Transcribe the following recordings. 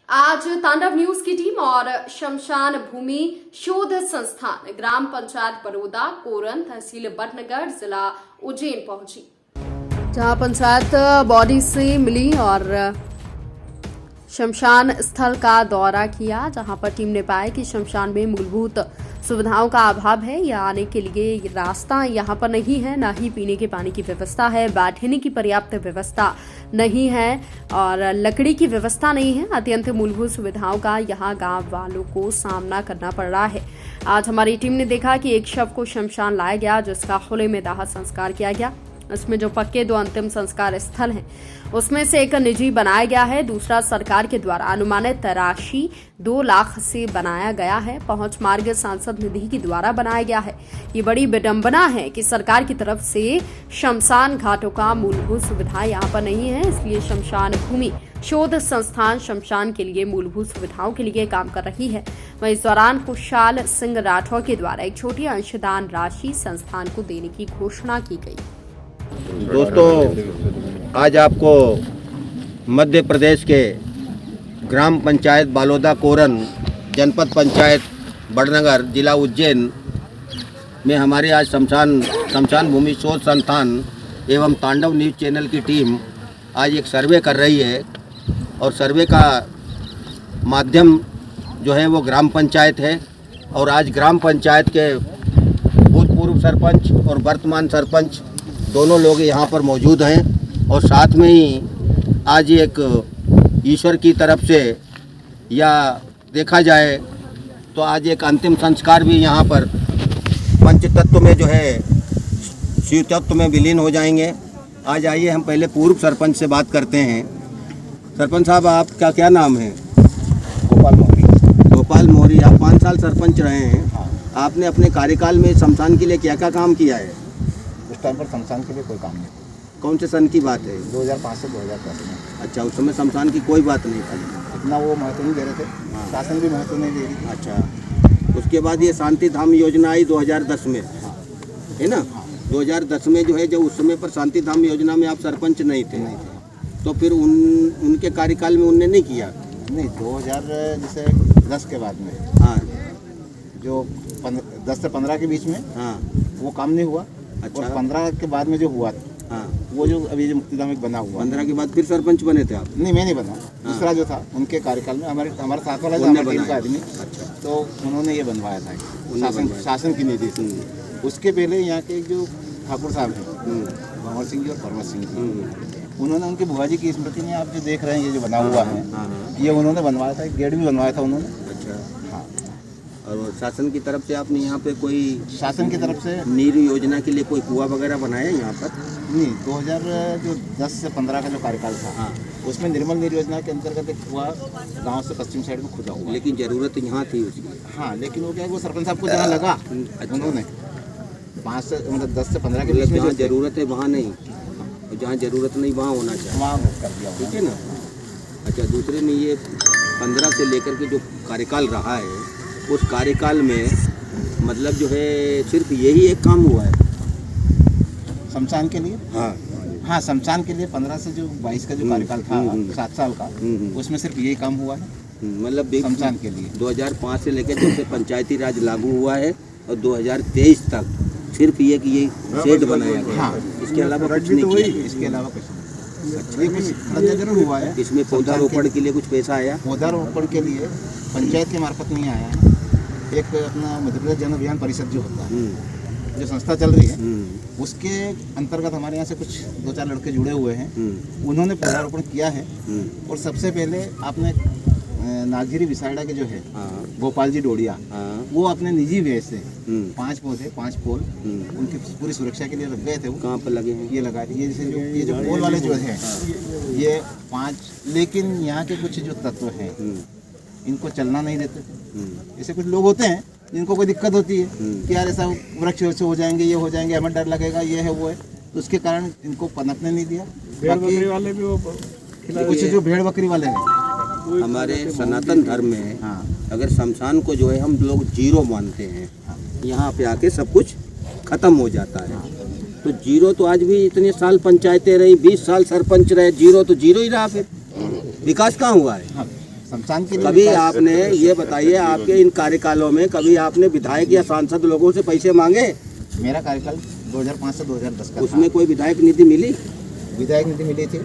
आज तांडव न्यूज की टीम और शमशान भूमि शोध संस्थान ग्राम पंचायत बरोदा कोरन तहसील बटनगर जिला उज्जैन पहुंची, जहां पंचायत बॉडी से मिली और शमशान स्थल का दौरा किया, जहां पर टीम ने पाया कि शमशान में मूलभूत सुविधाओं का अभाव है। या आने के लिए रास्ता यहां पर नहीं है, न ही पीने के पानी की व्यवस्था है, बैठने की पर्याप्त व्यवस्था नहीं है और लकड़ी की व्यवस्था नहीं है। अत्यंत मूलभूत सुविधाओं का यहां गांव वालों को सामना करना पड़ रहा है। आज हमारी टीम ने देखा कि एक शव को शमशान लाया गया, जिसका खुले में दाह संस्कार किया गया। इसमें जो पक्के 2 अंतिम संस्कार स्थल हैं, उसमें से एक निजी बनाया गया है, दूसरा सरकार के द्वारा अनुमानित राशि 2 लाख से बनाया गया है। पहुंच मार्ग सांसद निधि के द्वारा बनाया गया है। ये बड़ी विडंबना है कि सरकार की तरफ से शमशान घाटों का मूलभूत सुविधा यहाँ पर नहीं है, इसलिए शमशान भूमि शोध संस्थान शमशान के लिए मूलभूत सुविधाओं के लिए काम कर रही है। वहीं इस दौरान खुशहाल सिंह राठौर के द्वारा एक छोटी अंशदान राशि संस्थान को देने की घोषणा की गई। दोस्तों, आज आपको मध्य प्रदेश के ग्राम पंचायत बालोदा कोरन, जनपद पंचायत बड़नगर, जिला उज्जैन में हमारी आज शमशान भूमि शोध संस्थान एवं तांडव न्यूज़ चैनल की टीम आज एक सर्वे कर रही है। और सर्वे का माध्यम जो है वो ग्राम पंचायत है। और आज ग्राम पंचायत के भूतपूर्व सरपंच और वर्तमान सरपंच दोनों लोग यहाँ पर मौजूद हैं। और साथ में ही आज एक ईश्वर की तरफ से या देखा जाए तो आज एक अंतिम संस्कार भी यहाँ पर पंच तत्व में जो है शिव तत्व में विलीन हो जाएंगे। आज आइए हम पहले पूर्व सरपंच से बात करते हैं। सरपंच साहब, आपका क्या नाम है? गोपाल मौर्य। आप 5 साल सरपंच रहे हैं। आपने अपने कार्यकाल में शमशान के लिए क्या क्या काम किया है? उस टाइम पर शमशान के लिए कोई काम नहीं। कौन से सन की बात है? 2005 से 2010 में। अच्छा, उस समय शमशान की कोई बात नहीं थी, इतना वो महत्व नहीं दे रहे थे। शासन भी महत्व नहीं दे रही। अच्छा, उसके बाद ये शांति धाम योजना आई 2010 में, है ना? 2010 में जो है, जब उस समय पर शांति धाम योजना में आप सरपंच नहीं थे, तो फिर उनके कार्यकाल में उनने नहीं किया? नहीं, 2010 के बाद में, हाँ, जो 10 से 15 के बीच में, हाँ, वो काम नहीं हुआ। अच्छा। और 15 के बाद में जो हुआ, हाँ, वो जो अभी जो मुक्तिधाम एक बना हुआ। 15 के बाद फिर सरपंच बने थे आप? नहीं, मैं नहीं बना। दूसरा जो था उनके कार्यकाल में हमारे साथ वाला टीम का आदमी, अच्छा, तो उन्होंने ये बनवाया था शासन की निधि से। उसके पहले यहाँ के जो ठाकुर साहब हैं, भंवर सिंह जी और परमत सिंह जी, उन्होंने उनके बुआ जी की स्मृति में, आप जो देख रहे हैं ये जो बना हुआ है, ये उन्होंने बनवाया था। एक गेट भी बनवाया था उन्होंने। अच्छा, हाँ। और शासन की तरफ से आपने यहाँ पे कोई शासन की तरफ से नीर योजना के लिए कोई कुआं वगैरह बनाया यहाँ पर? नहीं, 2010 से 15 का जो कार्यकाल था, हाँ, उसमें निर्मल नीर योजना के अंतर्गत एक कुआं गांव से पश्चिम साइड में खुदा हुआ। लेकिन जरूरत यहाँ थी उसकी। हाँ, लेकिन वो क्या है, वो सरपंच साहब को जहाँ लगा, अच्छा, उन्होंने 10 से 15 के बीच में जहाँ जरूरत है वहाँ नहीं, और जहाँ जरूरत नहीं वहाँ होना चाहिए, वहाँ कर दिया, ठीक है ना? अच्छा, दूसरे में ये 15 से लेकर के जो कार्यकाल रहा है, उस कार्यकाल में मतलब जो है सिर्फ यही एक काम हुआ है शमशान के लिए। हाँ, हाँ, शमशान के लिए 15 से जो 22 का जो कार्यकाल था, 7 साल का, उसमें सिर्फ यही काम हुआ है मतलब शमशान के लिए। 2005 से लेकर जब से पंचायती राज लागू हुआ है और 2023 तक सिर्फ ये कि ये शेड बनाया गया। हाँ, इसके अलावा कुछ नहीं किया। इसके अलावा कुछ नहीं। ये कुछ खर्चा जरूर हुआ है। इसमें पौधारोपण के लिए कुछ पैसा आया? पौधारोपण के लिए पंचायत के मार्फत नहीं आया है। एक अपना मध्य प्रदेश जन अभियान परिषद जो होता है, जो संस्था चल रही है, उसके अंतर्गत हमारे यहाँ से कुछ 2-4 लड़के जुड़े हुए हैं। उन्होंने पौधारोपण किया है। और सबसे पहले आपने नागझिरी विसाइडा के जो है, गोपाल जी डोडिया, वो अपने निजी व्यय से 5 पौधे, 5 पोल उनकी पूरी सुरक्षा के लिए लग गए थे। वो कहाँ पर लगे हैं? ये लगाए थे। ये जो पोल वाले जो है, ये 5। लेकिन यहाँ के कुछ जो तत्व हैं, इनको चलना नहीं देते। ऐसे कुछ लोग होते हैं जिनको कोई दिक्कत होती है कि यार ऐसा वृक्ष हो जाएंगे, ये हो जाएंगे, हमें डर लगेगा, ये है वो है, तो उसके कारण इनको पनपने नहीं दिया। बाकी वाले भी कुछ जो भेड़ बकरी वाले हैं, हमारे सनातन धर्म में, हाँ, अगर शमशान को जो है हम लोग जीरो मानते हैं, यहाँ पे आके सब कुछ खत्म हो जाता है। तो जीरो तो आज भी इतने साल पंचायतें रही, 20 साल सरपंच रहे, जीरो तो जीरो ही रहा। फिर विकास कहाँ हुआ है? हाँ, शमशान के लिए कभी विकास- आपने ये बताइए, आपके इन कार्यकालों में कभी आपने विधायक या सांसद लोगों से पैसे मांगे? मेरा कार्यकाल 2005 से 2010 का उसमें कोई विधायक निधि मिली? विधायक निधि मिली थी,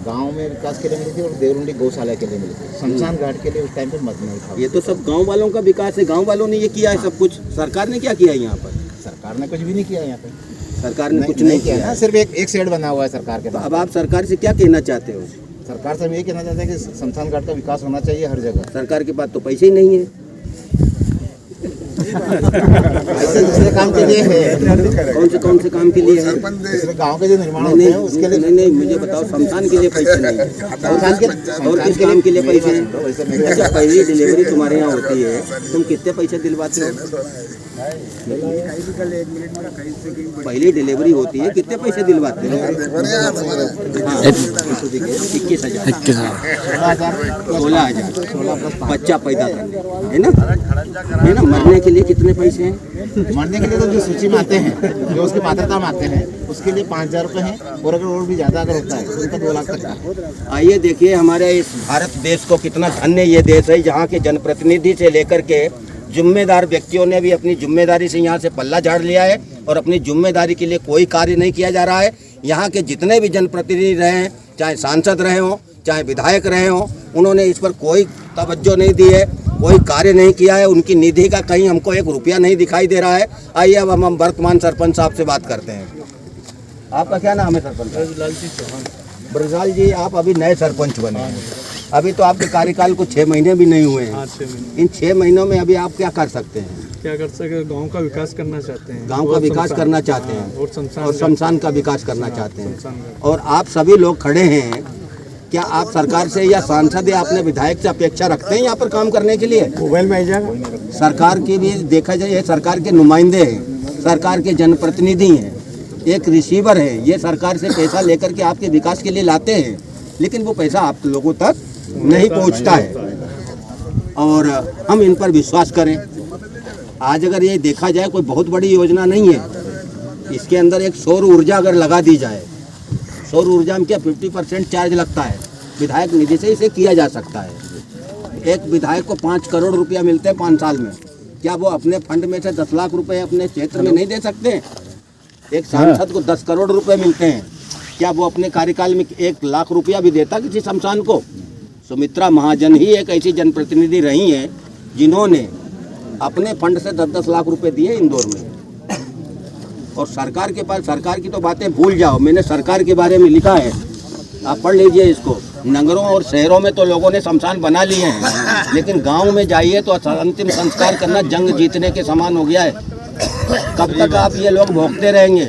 गांव में विकास के लिए मिली थी और देवरुंडी गौशाला के लिए मिली थी। शमशान घाट के लिए उस टाइम पे मत नहीं था। ये तो सब गांव वालों का विकास है, गांव वालों ने ये किया है सब कुछ। सरकार ने क्या किया है यहाँ पर? सरकार ने कुछ भी नहीं किया यहाँ पे, सरकार ने कुछ नहीं किया ना, है। सिर्फ एक शेड बना हुआ है सरकार के तो पास। अब आप सरकार से क्या कहना चाहते हो? सरकार से हम ये कहना चाहते हैं कि शमशान घाट का विकास होना चाहिए हर जगह। सरकार के पास तो पैसे ही नहीं है। ऐसे दूसरे काम के लिए है, कौन से काम के लिए है? दूसरे गाँव के जो निर्माण होते नहीं हैं उसके लिए नहीं, मुझे बताओ, शमशान के लिए पैसे नहीं है। और किस काम के लिए पैसे हैं? अच्छा, पहली डिलीवरी तुम्हारे यहाँ होती है, तुम कितने पैसे दिलवाते हो? पहली डिलीवरी होती है, कितने पैसे दिलवाते हो? 21,000, 16,000 बच्चा पैदा करने, है ना? मरने के लिए कितने पैसे हैं? मरने के लिए तो जो सूची में आते हैं, जो उसकी पात्रता में आते हैं, उसके लिए 5,000 रुपये हैं, और अगर और भी ज़्यादा अगर होता है तो उनका 2 लाख तक का। आइए देखिए, हमारे इस भारत देश को कितना धन्य ये देश है, जहाँ के जनप्रतिनिधि से लेकर के जिम्मेदार व्यक्तियों ने भी अपनी जिम्मेदारी से यहाँ से पल्ला झाड़ लिया है और अपनी जिम्मेदारी के लिए कोई कार्य नहीं किया जा रहा है। यहाँ के जितने भी जनप्रतिनिधि रहे हैं, चाहे सांसद रहे हों, चाहे विधायक रहे हों, उन्होंने इस पर कोई तवज्जो नहीं दी है, कोई कार्य नहीं किया है। उनकी निधि का कहीं हमको 1 रुपया नहीं दिखाई दे रहा है। आइए अब हम वर्तमान सरपंच साहब से बात करते हैं। आपका क्या नाम है सरपंच? ब्रजलाल जी, आप अभी नए सरपंच बने हैं, अभी तो आपके कार्यकाल को 6 महीने भी नहीं हुए हैं। इन 6 महीनों में अभी आप क्या कर सकते हैं? क्या कर सके? गांव का विकास करना चाहते हैं, गांव का विकास करना चाहते हैं और शमशान का विकास करना चाहते हैं। और आप सभी लोग खड़े हैं, क्या आप सरकार से या सांसद या अपने विधायक से अपेक्षा रखते हैं यहाँ पर काम करने के लिए? मोबाइल में आ जाएगा। सरकार की भी देखा जाए, ये सरकार के नुमाइंदे हैं, सरकार के जनप्रतिनिधि हैं, एक रिसीवर है, ये सरकार से पैसा लेकर के आपके विकास के लिए लाते हैं, लेकिन वो पैसा आप लोगों तक नहीं पहुंचता है। और हम इन पर विश्वास करें। आज अगर ये देखा जाए, कोई बहुत बड़ी योजना नहीं है, इसके अंदर एक सौर ऊर्जा अगर लगा दी जाए, सौर ऊर्जा में क्या 50% चार्ज लगता है, विधायक निधि से इसे किया जा सकता है। एक विधायक को 5 करोड़ रुपया मिलते हैं 5 साल में, क्या वो अपने फंड में से 10 लाख रुपए अपने क्षेत्र में नहीं दे सकते? एक सांसद को 10 करोड़ रुपए मिलते हैं, क्या वो अपने कार्यकाल में 1 लाख रुपया भी देता किसी शमशान को? सुमित्रा महाजन ही एक ऐसी जनप्रतिनिधि रही हैं जिन्होंने अपने फंड से 10-10 लाख रुपए दिए इंदौर में। और सरकार के पास, सरकार की तो बातें भूल जाओ, मैंने सरकार के बारे में लिखा है, आप पढ़ लीजिए इसको। नगरों और शहरों में तो लोगों ने शमशान बना लिए हैं, लेकिन गांव में जाइए तो अंतिम संस्कार करना जंग जीतने के समान हो गया है। कब तक आप ये लोग भोगते रहेंगे?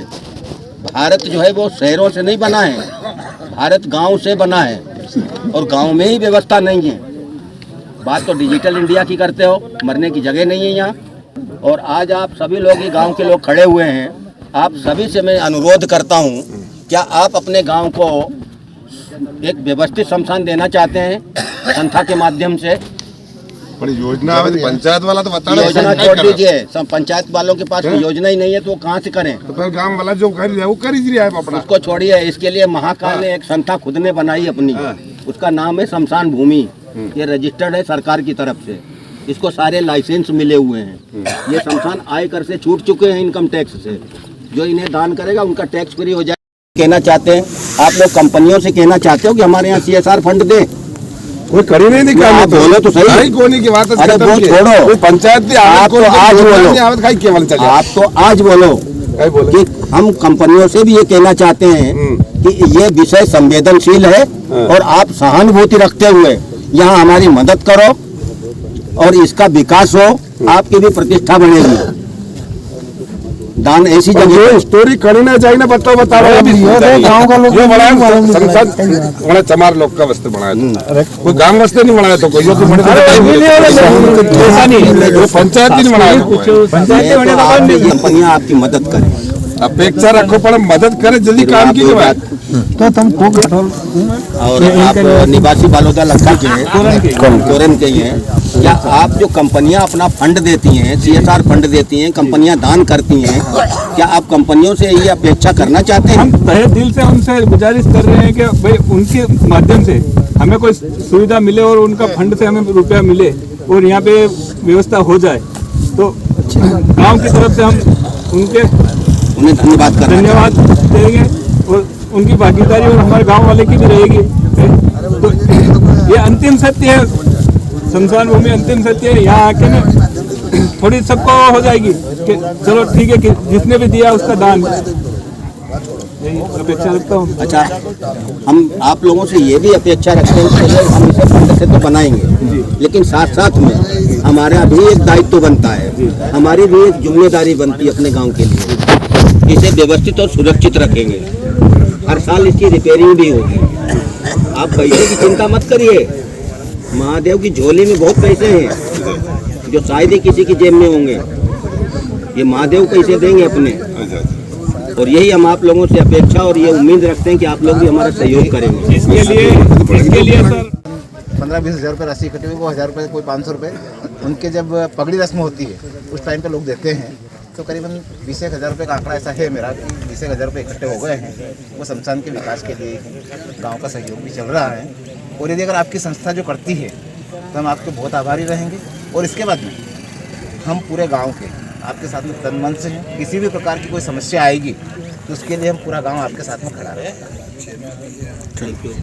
भारत जो है वो शहरों से नहीं बना है, भारत गांव से बना है, और गांव में ही व्यवस्था नहीं है। बात तो डिजिटल इंडिया की करते हो, मरने की जगह नहीं है यहाँ। और आज आप सभी लोग, ये गांव के लोग खड़े हुए हैं, आप सभी से मैं अनुरोध करता हूँ, क्या आप अपने गांव को एक व्यवस्थित शमशान देना चाहते हैं संस्था के माध्यम से? बड़ी योजना है, पंचायत वाला तो बता रहा है, योजना छोड़ दीजिए, सब पंचायत वालों के पास योजना ही नहीं है, तो वो कहाँ से करें? तो फिर गांव वाला जो कर रहा है वो कर ही रहा है अपना। उसको छोड़िए, इसके लिए महाकाल ने एक संस्था खुद ने बनाई अपनी, उसका नाम है शमशान भूमि। ये रजिस्टर्ड है सरकार की तरफ से, इसको सारे लाइसेंस मिले हुए हैं। ये शमशान आयकर से छूट चुके हैं, इनकम टैक्स से। जो इन्हें दान करेगा उनका टैक्स फ्री हो जाए। कहना चाहते हैं आप लोग, कंपनियों से कहना चाहते हो कि हमारे यहाँ CSR फंड दे? कोई कर ही नहीं निकाल, आप बोलो तो सही। कोनी की बात है, अरे वो छोड़ो, पंचायत की आप तो आज बोलो, आप तो आज बोलो कि हम कंपनियों से भी ये कहना चाहते हैं कि ये विषय संवेदनशील है, और आप सहानुभूति रखते हुए यहाँ हमारी मदद करो और इसका विकास हो, आपकी भी प्रतिष्ठा बढ़ेगी। दान ऐसी जगह स्टोरी करना चाहिए ना, बताओ गाँव का लोग बड़ा चमार लोग का वस्त्र बनाया, कोई गांव वस्त्र नहीं बनाया, तो कोई पंचायत नहीं बनाया। कंपनियां आपकी मदद करें, अपेक्षा रखो, पर मदद करे जल्दी काम की बात। तो तुम और आप निवासी बालोदा लखा के हैं, कोरन के ही हैं, क्या आप जो कंपनियां अपना फंड देती हैं, CSR फंड देती हैं, कंपनियां दान करती हैं, क्या आप कंपनियों से ये अपेक्षा करना चाहते हैं? हम तहे दिल से उनसे गुजारिश कर रहे हैं कि भाई उनके माध्यम से हमें कोई सुविधा मिले और उनका फंड से हमें रुपया मिले और यहाँ पे व्यवस्था हो जाए तो गांव की तरफ से हम उन्हें धन्यवाद देंगे और उनकी भागीदारी और हमारे गांव वाले की भी रहेगी। तो ये अंतिम सत्य है, शमशान भूमि अंतिम सत्य है। यहाँ आके ना थोड़ी सबको हो जाएगी कि चलो ठीक है कि जिसने भी दिया उसका दान, यही अपेक्षा रखता हूँ। अच्छा, हम आप लोगों से ये भी अपेक्षा रखते हैं कि चलो हम इसे फंड से तो बनाएंगे, लेकिन साथ साथ में हमारा भी एक दायित्व बनता है, हमारी भी एक जिम्मेदारी बनती है अपने गांव के लिए। इसे व्यवस्थित और सुरक्षित रखेंगे। हर साल इसकी रिपेयरिंग भी होगी। आप पैसे की चिंता मत करिए, महादेव की झोली में बहुत पैसे हैं जो शायद ही किसी की जेब में होंगे। ये महादेव पैसे देंगे अपने, और यही हम आप लोगों से अपेक्षा और ये उम्मीद रखते हैं कि आप लोग भी हमारा सहयोग करेंगे। इसके लिए सर 15-20 हज़ार रुपये राशि इकट्ठी हुई, वो 1000 रुपये कोई 500 रुपये उनके जब पगड़ी रस्म होती है उस टाइम पे लोग देते हैं। तो करीबन 20-1 हज़ार रुपये का आंकड़ा ऐसा है मेरा कि 20-1 हज़ार रुपये इकट्ठे हो गए हैं। वो शमशान के विकास के लिए गांव का सहयोग भी चल रहा है। और यदि अगर आपकी संस्था जो करती है तो हम आपके बहुत आभारी रहेंगे। और इसके बाद में हम पूरे गांव के आपके साथ में तन मन से हैं। किसी भी प्रकार की कोई समस्या आएगी तो उसके लिए हम पूरा गांव आपके साथ में खड़ा रहेगा। Thank you.